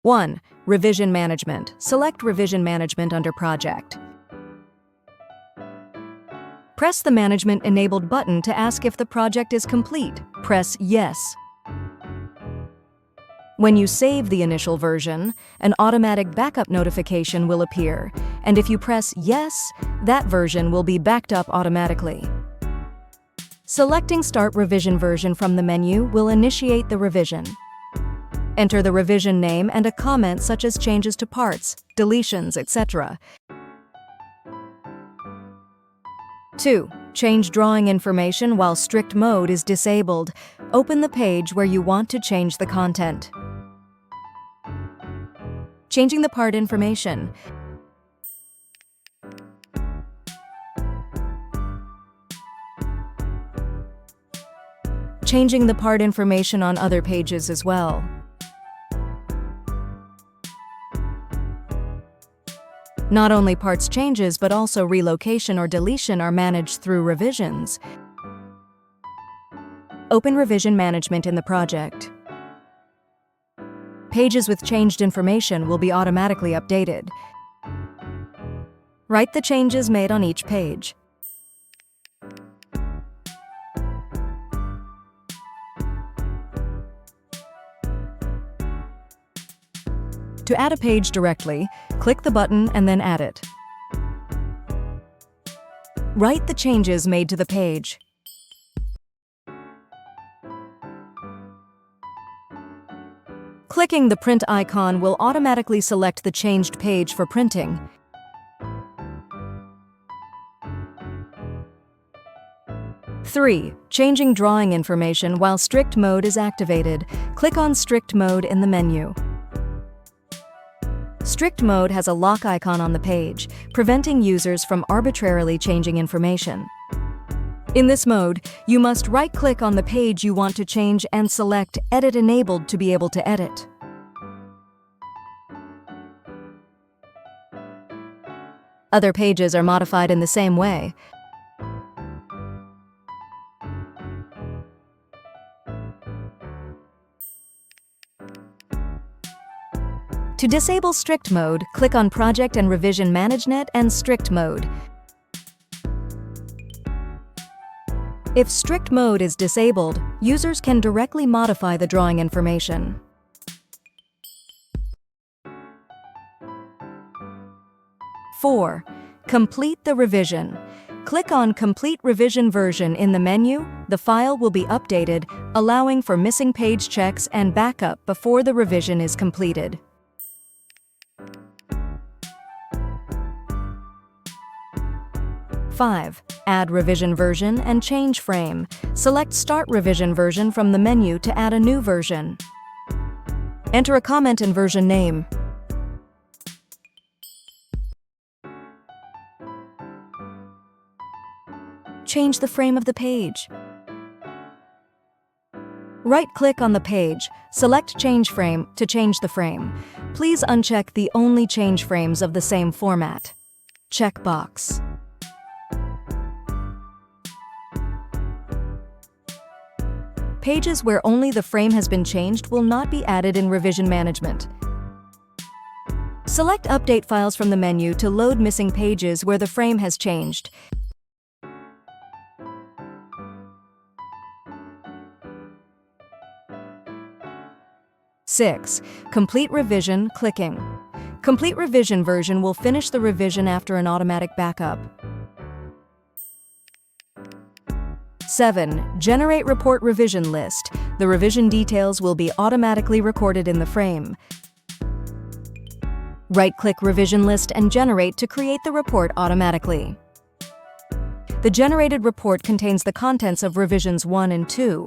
1. Revision Management. Select Revision Management under Project. Press the Management Enabled button to ask if the project is complete. Press Yes. When you save the initial version, an automatic backup notification will appear, and if you press Yes, that version will be backed up automatically. Selecting Start Revision Version from the menu will initiate the revision. Enter the revision name and a comment such as changes to parts, deletions, etc. 2. Change drawing information while strict mode is disabled. Open the page where you want to change the content. Changing the part information. Changing the part information on other pages as well. Not only parts changes, but also relocation or deletion are managed through revisions. Open Revision Management in the project. Pages with changed information will be automatically updated. Write the changes made on each page. To add a page directly, click the button and then add it. Write the changes made to the page. Clicking the print icon will automatically select the changed page for printing. Three, changing drawing information while strict mode is activated. Click on Strict Mode in the menu. Strict mode has a lock icon on the page, preventing users from arbitrarily changing information. In this mode, you must right-click on the page you want to change and select Edit Enabled to be able to edit. Other pages are modified in the same way. To disable strict mode, click on Project and Revision Management and Strict Mode. If strict mode is disabled, users can directly modify the drawing information. 4. Complete the revision. Click on Complete Revision Version in the menu. The file will be updated, allowing for missing page checks and backup before the revision is completed. 5. Add revision version and change frame. Select Start Revision Version from the menu to add a new version. Enter a comment and version name. Change the frame of the page. Right-click on the page, select Change Frame to change the frame. Please uncheck the Only Change Frames of the same format checkbox. Pages where only the frame has been changed will not be added in Revision Management. Select Update Files from the menu to load missing pages where the frame has changed. Six, complete revision, clicking. Complete revision version will finish the revision after an automatic backup. 7. Generate report revision list. The revision details will be automatically recorded in the frame. Right-click Revision List and Generate to create the report automatically. The generated report contains the contents of revisions 1 and 2.